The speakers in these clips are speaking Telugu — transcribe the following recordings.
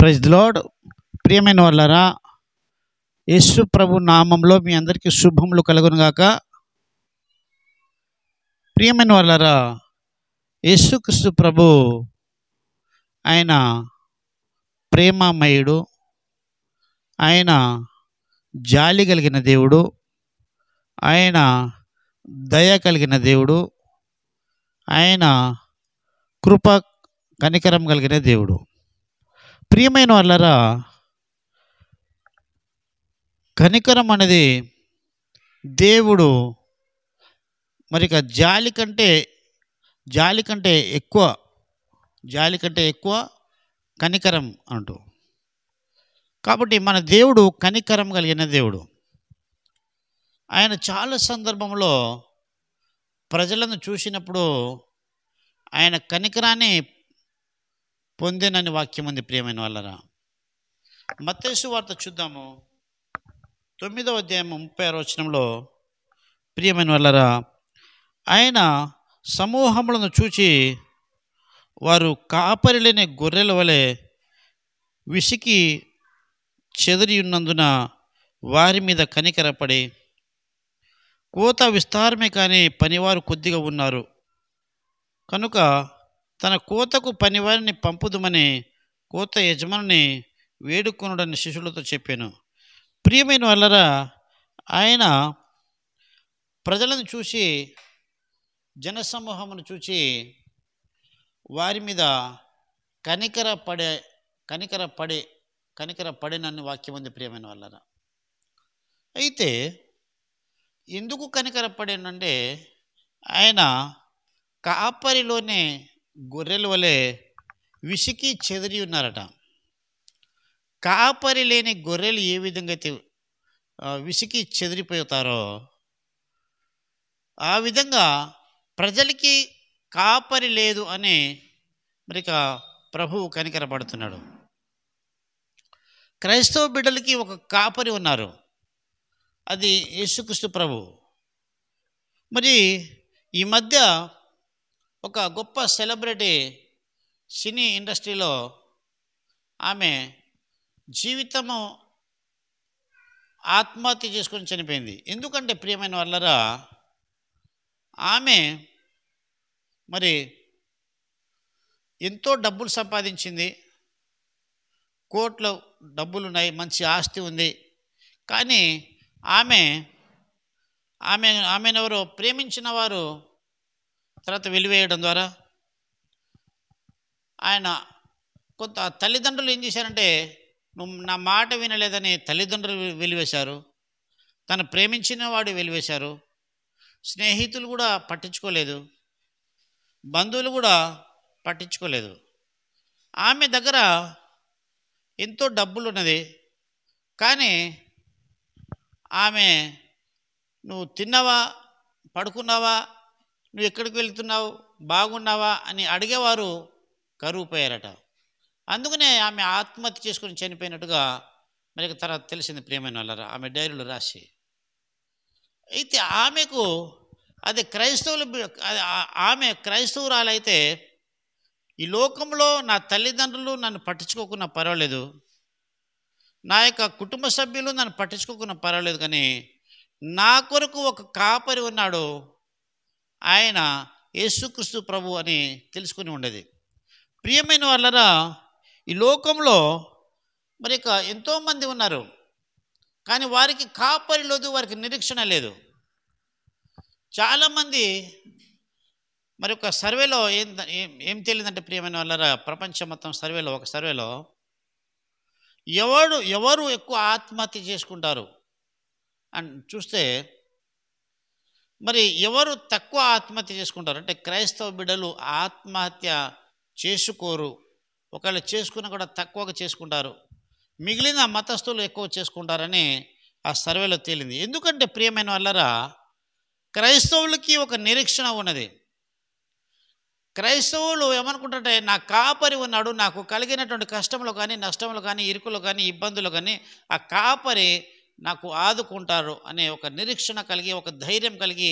Praise the lord. ప్రియమైన వాళ్ళారా, యేసు ప్రభు నామంలో మీ అందరికీ శుభములు కలుగును గాక. ప్రియమైన వాళ్ళారా, యేసుక్రీస్తు ప్రభు ఆయన ప్రేమమయుడు, ఆయన జాలి కలిగిన దేవుడు, ఆయన దయ కలిగిన దేవుడు, ఆయన కృప కనికరం కలిగిన దేవుడు. ప్రియమైన వాళ్ళారా, కనికరం అనేది దేవుడు మరి జాలి కంటే ఎక్కువ కనికరం అంటూ. కాబట్టి మన దేవుడు కనికరం కలిగిన దేవుడు. ఆయన చాలా సందర్భంలో ప్రజలను చూసినప్పుడు ఆయన కనికరాన్ని పొందేనని వాక్యం ఉంది. ప్రియమైన వాళ్ళరా, మత్తయి సువార్త చూద్దాము. 9వ అధ్యాయం 36వ వచనంలో, ప్రియమైన వాళ్ళరా, ఆయన సమూహములను చూచి వారు కాపరి లేని గొర్రెల వలె విసికి చెదిరి ఉన్నందున వారి మీద కనికరపడి, కోత విస్తారమే కానీ పనివారు కొద్దిగా ఉన్నారు కనుక తన కోతకు పనివారిని పంపుదుమని కోత యజమాని వేడుకొనుడని శిష్యులతో చెప్పాను. ప్రియమైన వాళ్ళరా, ఆయన ప్రజలను చూసి, జనసమూహమును చూసి వారి మీద కనికరపడినని వాక్యం ఉంది. ప్రియమైన వాళ్ళరా, అయితే ఎందుకు కనికరపడినంటే ఆయన కాపరిలోనే గొర్రెల వలె విసికి చెదిరి ఉన్నారట. కాపరి లేని గొర్రెలు ఏ విధంగా అయితే విసికి చెదిరిపోతారో ఆ విధంగా ప్రజలకి కాపరి లేదు అని మరి ప్రభువు కనికరపడుతున్నాడు. క్రైస్తవ బిడ్డలకి ఒక కాపరి ఉన్నారు, అది యేసుక్రీస్తు ప్రభు. మరి ఈ మధ్య ఒక గొప్ప సెలబ్రిటీ సినీ ఇండస్ట్రీలో ఆమె జీవితము ఆత్మహత్య చేసుకొని చనిపోయింది. ఎందుకంటే ప్రియమైన వాళ్ళరా, ఆమె మరి ఎంతో డబ్బులు సంపాదించింది, కోట్ల డబ్బులు ఉన్నాయి, మంచి ఆస్తి ఉంది. కానీ ఆమెనెవరో ప్రేమించిన వారు తర్వాత వెలివేయడం ద్వారా ఆయన కొంత తల్లిదండ్రులు ఏం చేశారంటే, నువ్వు నా మాట వినలేదని తల్లిదండ్రులు వెలివేశారు, తను ప్రేమించిన వాడు వెలివేశారు, స్నేహితులు కూడా పట్టించుకోలేదు, బంధువులు కూడా పట్టించుకోలేదు. ఆమె దగ్గర ఎంతో డబ్బులు ఉన్నది, కానీ ఆమె నువ్వు తిన్నావా, పడుకున్నావా, నువ్వు ఎక్కడికి వెళ్తున్నావు, బాగున్నావా అని అడిగేవారు కరువుపోయారట. అందుకనే ఆమె ఆత్మహత్య చేసుకొని చనిపోయినట్టుగా మరి తర్వాత తెలిసింది. ప్రియమైన వాళ్ళరా, ఆమె డైరీలో రాసి. అయితే ఆమెకు అది ఆమె క్రైస్తవురాలైతే, ఈ లోకంలో నా తల్లిదండ్రులు నన్ను పట్టించుకోకున్నా పర్వాలేదు, నా యొక్క కుటుంబ సభ్యులు నన్ను పట్టించుకోకున్నా పర్వాలేదు, కానీ నా కొరకు ఒక కాపరి ఉన్నాడు, ఆయన యేసుక్రీస్తు ప్రభు అని తెలుసుకుని ఉండేది. ప్రియమైన వాళ్ళరా, ఈ లోకంలో మరి ఎంతోమంది ఉన్నారు, కానీ వారికి కాపరి లేదు, వారికి నిరీక్షణ లేదు. చాలామంది మరి ఒక సర్వేలో ఏం తెలియదంటే ప్రియమైన వాళ్ళరా, ప్రపంచం మొత్తం ఒక సర్వేలో ఎవరు ఎక్కువ ఆత్మహత్య చేసుకుంటారు అని చూస్తే, మరి ఎవరు తక్కువ ఆత్మహత్య చేసుకుంటారు అంటే క్రైస్తవ బిడ్డలు ఆత్మహత్య చేసుకోరు. ఒకవేళ చేసుకున్నా కూడా తక్కువగా చేసుకుంటారు, మిగిలిన మతస్థులు ఎక్కువ చేసుకుంటారని ఆ సర్వేలో తేలింది. ఎందుకంటే ప్రియమైన వాళ్ళరా, క్రైస్తవులకి ఒక నిరీక్షణ ఉన్నది. క్రైస్తవులు ఏమనుకుంటారంటే, నా కాపరి ఉన్నాడు, నాకు కలిగినటువంటి కష్టంలో కానీ, నష్టంలో కానీ, ఇరుకులో కానీ, ఇబ్బందులు కానీ ఆ కాపరి నాకు ఆదుకుంటారు అనే ఒక నిరీక్షణ కలిగి, ఒక ధైర్యం కలిగి,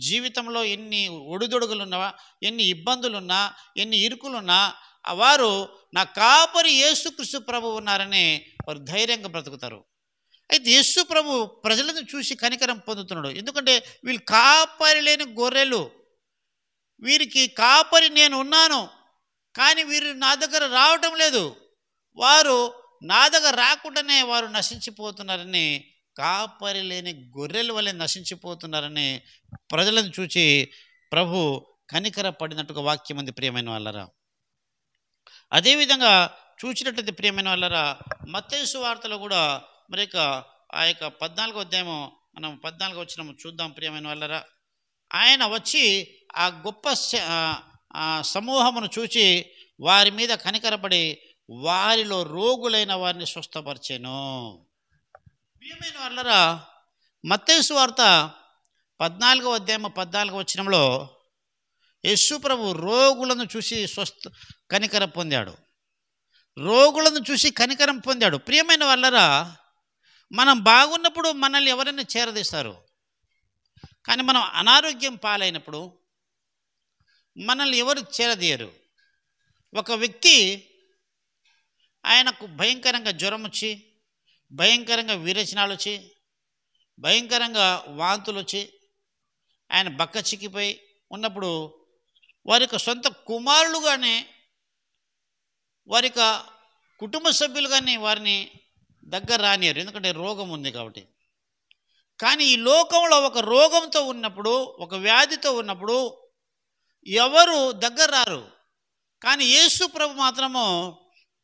జీవితంలో ఎన్ని ఒడిదొడుగులున్నా, ఎన్ని ఇబ్బందులున్నా, ఎన్ని ఇరుకులున్నా వారు నా కాపరి యేసుక్రీస్తు ప్రభు ఉన్నారని వారు ధైర్యంగా బ్రతుకుతారు. అయితే యేసు ప్రభు ప్రజలను చూసి కనికరం పొందుతున్నాడు. ఎందుకంటే వీళ్ళు కాపరి లేని గొర్రెలు, వీరికి కాపరి నేను ఉన్నాను, కానీ వీరు నా దగ్గర రావటం లేదు, వారు నా దగ్గర రాకుండానే వారు నశించిపోతున్నారని, కాపరి లేని గొర్రెల వలె నశించిపోతున్నారని ప్రజలను చూచి ప్రభు కనికర పడినట్టుగా వాక్యం ఉంది ప్రియమైన వాళ్ళరా. అదేవిధంగా చూసినట్లయితే ప్రియమైన వాళ్ళరా, మత్తయి సువార్తలో కూడా మరి ఆ యొక్క 14వ అధ్యాయము మనం 14వ వచనం చూద్దాం ప్రియమైన వాళ్ళరా. ఆయన వచ్చి ఆ గొప్ప సమూహమును చూచి వారి మీద కనికరపడి వారిలో రోగులైన వారిని స్వస్థపరిచెను. ప్రియమైన వాళ్ళరా, మత్తయి సువార్త 14వ అధ్యాయము 14వ వచనంలో యేసు ప్రభు రోగులను చూసి కనికర పొందాడు, రోగులను చూసి కనికరం పొందాడు. ప్రియమైన వాళ్ళరా, మనం బాగున్నప్పుడు మనల్ని ఎవరైనా చేరదీస్తారు, కానీ మనం అనారోగ్యం పాలైనప్పుడు మనల్ని ఎవరు చేరదీయరు. ఒక వ్యక్తి ఆయనకు భయంకరంగా జ్వరం వచ్చి, భయంకరంగా విరేచనాలు వచ్చి, భయంకరంగా వాంతులు వచ్చి ఆయన బక్క చిక్కిపోయి ఉన్నప్పుడు వారి యొక్క సొంత కుమారులు కానీ వారి యొక్క కుటుంబ సభ్యులు కానీ వారిని దగ్గర రానియరు, ఎందుకంటే రోగం ఉంది కాబట్టి. కానీ ఈ లోకంలో ఒక రోగంతో ఉన్నప్పుడు, ఒక వ్యాధితో ఉన్నప్పుడు ఎవరు దగ్గర రారు. కానీ యేసు ప్రభు మాత్రము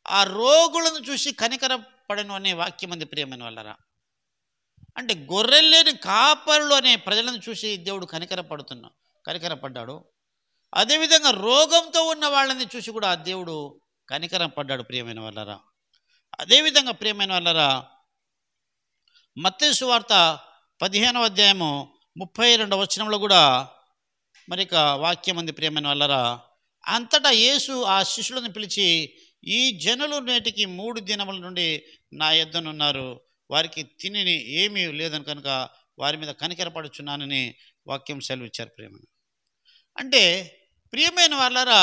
ఆ రోగులను చూసి కనికర పడను అనే వాక్యం ఉంది ప్రియమైన వాళ్ళరా. అంటే గొర్రెల్లేని కాపరులు అనే ప్రజలను చూసి దేవుడు కనికరపడ్డాడు. అదేవిధంగా రోగంతో ఉన్న వాళ్ళని చూసి కూడా ఆ దేవుడు కనికరం పడ్డాడు ప్రియమైన వాళ్ళరా. అదేవిధంగా ప్రియమైన వాళ్ళరా, మత్తయి సువార్త 15వ అధ్యాయము 32వ వచనంలో కూడా మరి వాక్యం ఉంది ప్రియమైన వాళ్ళరా. అంతటా యేసు ఆ శిష్యులను పిలిచి, ఈ జనులు నేటికి 3 దినముల నుండి నా యొద్దనున్నారు, వారికి తిని ఏమీ లేదని కనుక వారి మీద కనికరపడుచున్నానని వాక్యం సెలవిచ్చారు ప్రియమైన. అంటే ప్రియమైన వాళ్ళరా,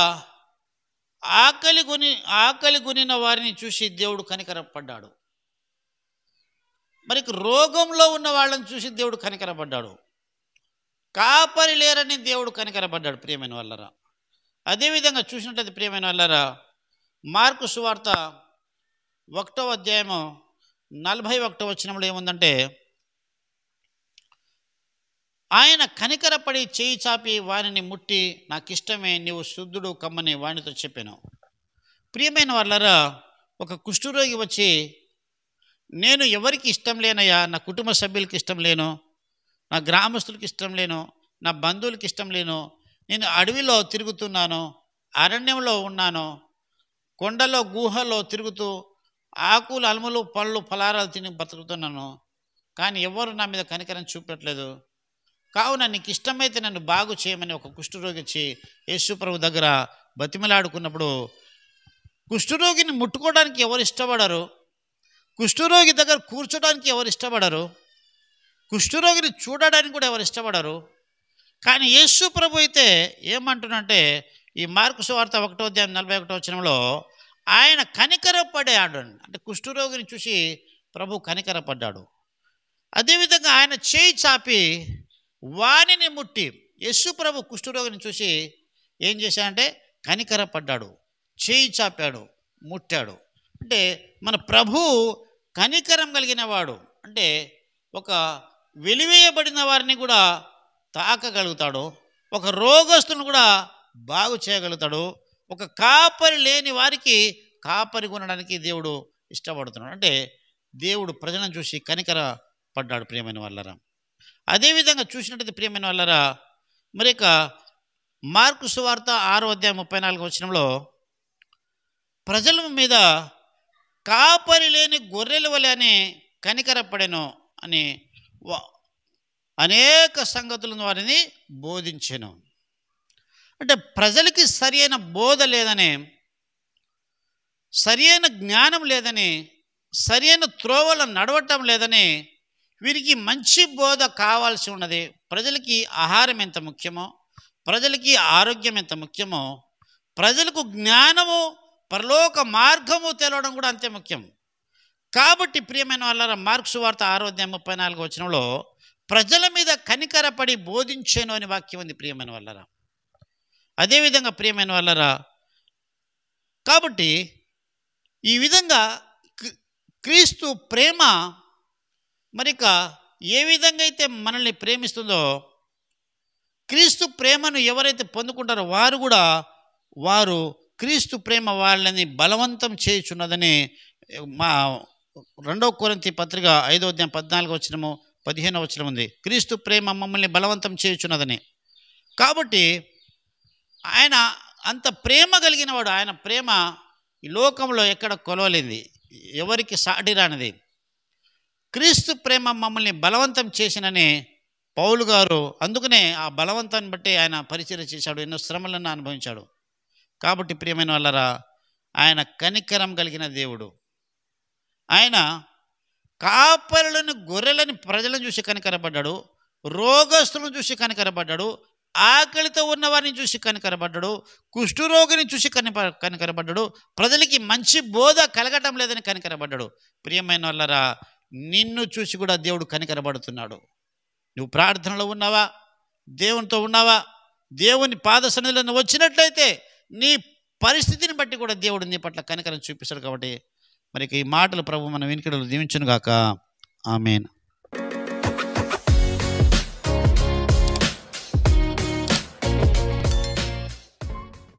ఆకలి కొనిన వారిని చూసి దేవుడు కనికరపడ్డాడు. మరి రోగంలో ఉన్న వాళ్ళని చూసి దేవుడు కనికరపడ్డాడు. కాపరి లేరని దేవుడు కనికరపడ్డాడు ప్రియమైన వాళ్ళరా. అదేవిధంగా చూసినట్లయితే ప్రియమైన వాళ్ళరా, మార్కు సువార్త 1వ అధ్యాయము 41వ వచనంలో ఏముందంటే, ఆయన కనికరపడి చేయి చాపి వానిని ముట్టి, నాకిష్టమే, నీవు శుద్ధుడు కమ్మని వానితో చెప్పాను. ప్రియమైన వాళ్ళరా, ఒక కుష్ఠరోగి వచ్చి, నేను ఎవరికి ఇష్టం లేనయ్యా, నా కుటుంబ సభ్యులకి ఇష్టం లేను, నా గ్రామస్తులకి ఇష్టం లేను, నా బంధువులకి ఇష్టం లేను, నేను అడవిలో తిరుగుతున్నాను, అరణ్యంలో ఉన్నాను, కొండలో గుహలో తిరుగుతూ ఆకులు అలుములు పళ్ళు ఫలారాలు తిని బతుకుతున్నాను, కానీ ఎవరు నా మీద కనికరం చూపట్లేదు, కావున నీకు ఇష్టమైతే నన్ను బాగు చేయమని ఒక కుష్ఠరోగి వచ్చి యేసు ప్రభు దగ్గర బతిమలాడుకున్నప్పుడు, కుష్ఠరోగిని ముట్టుకోవడానికి ఎవరు ఇష్టపడరు, కుష్ఠరోగి దగ్గర కూర్చోడానికి ఎవరు ఇష్టపడరు, కుష్ఠరోగిని చూడడానికి కూడా ఎవరు ఇష్టపడరు. కానీ యేసు ప్రభు అయితే ఏమంటున్నంటే, ఈ మార్కు సువార్త 1వ అధ్యాయం 41వ వచనంలో ఆయన కనికరపడ్డాడు. అంటే కుష్ఠరోగిని చూసి ప్రభు కనికరపడ్డాడు. అదేవిధంగా ఆయన చేయి చాపి వానిని ముట్టి, యేసు ప్రభు కుష్ఠరోగిని చూసి ఏం చేశాడంటే కనికరపడ్డాడు, చేయి చాపాడు, ముట్టాడు. అంటే మన ప్రభు కనికరం కలిగిన వాడు. అంటే ఒక వెలివేయబడిన వారిని కూడా తాకగలుగుతాడు, ఒక రోగస్తులను కూడా బాగు చేయగలుగుతాడు, ఒక కాపరి లేని వారికి కాపరి కొనడానికి దేవుడు ఇష్టపడుతున్నాడు. అంటే దేవుడు ప్రజలను చూసి కనికర పడ్డాడు ప్రియమైన వాళ్ళరా. అదేవిధంగా చూసినట్టయితే ప్రియమైన వాళ్ళరా, మరి మార్కు సువార్త 6వ అధ్యాయం 34వ వచనంలో ప్రజల మీద కాపరి లేని గొర్రెల వలె అని కనికరపడెను అని అనేక సంగతులను వారిని బోధించెను. అంటే ప్రజలకి సరి అయిన బోధ లేదని, సరి అయిన జ్ఞానం లేదని, సరి అయిన త్రోవలు నడవటం లేదని, వీరికి మంచి బోధ కావాల్సి ఉన్నది. ప్రజలకి ఆహారం ఎంత ముఖ్యమో, ప్రజలకి ఆరోగ్యం ఎంత ముఖ్యమో, ప్రజలకు జ్ఞానము పరలోక మార్గము తెలవడం కూడా అంతే ముఖ్యం. కాబట్టి ప్రియమైన వాళ్ళ మార్కు సువార్త 6:34 ప్రజల మీద కనికరపడి బోధించేను అని వాక్యం ఉంది ప్రియమైన వాళ్ళరా. అదేవిధంగా ప్రియమైన వాళ్ళరా, కాబట్టి ఈ విధంగా క్రీస్తు ప్రేమ మరిక ఏ విధంగా అయితే మనల్ని ప్రేమిస్తుందో, క్రీస్తు ప్రేమను ఎవరైతే పొందుకుంటారో వారు క్రీస్తు ప్రేమ వాళ్ళని బలవంతం చేయుచున్నదని మా 2 కొరింథీ పత్రిక 5:14-15 ఉంది. క్రీస్తు ప్రేమ మమ్మల్ని బలవంతం చేయుచున్నదని. కాబట్టి ఆయన అంత ప్రేమ కలిగిన వాడు. ఆయన ప్రేమ ఈ లోకంలో ఎక్కడ కొలవలేంది, ఎవరికి సాటి రానిది. క్రీస్తు ప్రేమ మమ్మల్ని బలవంతం చేసినని పౌలు గారు, అందుకనే ఆ బలవంతాన్ని బట్టి ఆయన పరిచర్య చేశాడు, ఎన్నో శ్రమలను అనుభవించాడు. కాబట్టి ప్రియమైన వాళ్ళరా, ఆయన కనికరం కలిగిన దేవుడు. ఆయన కాపరులను, గొర్రెలని, ప్రజలను చూసి కనికరపడ్డాడు, రోగస్తులను చూసి కనికరపడ్డాడు, ఆకలితో ఉన్నవారిని చూసి కనికరపడ్డాడు, కుష్ఠరోగిని చూసి కనికరపడ్డాడు, ప్రజలకి మంచి బోధ కలగటం లేదని కనికరపడ్డాడు. ప్రియమైన వాళ్ళరా, నిన్ను చూసి కూడా దేవుడు కనికరపడుతున్నాడు. నువ్వు ప్రార్థనలో ఉన్నావా, దేవునితో ఉన్నావా, దేవుని పాద సన్నిధిలో నువ్వు వచ్చినట్లయితే నీ పరిస్థితిని బట్టి కూడా దేవుడు నీ పట్ల కనికరం చూపిస్తాడు. కాబట్టి మరి ఈ మాటలు ప్రభు మన వెనుకడలు దీవించును గాక. ఆమేన్.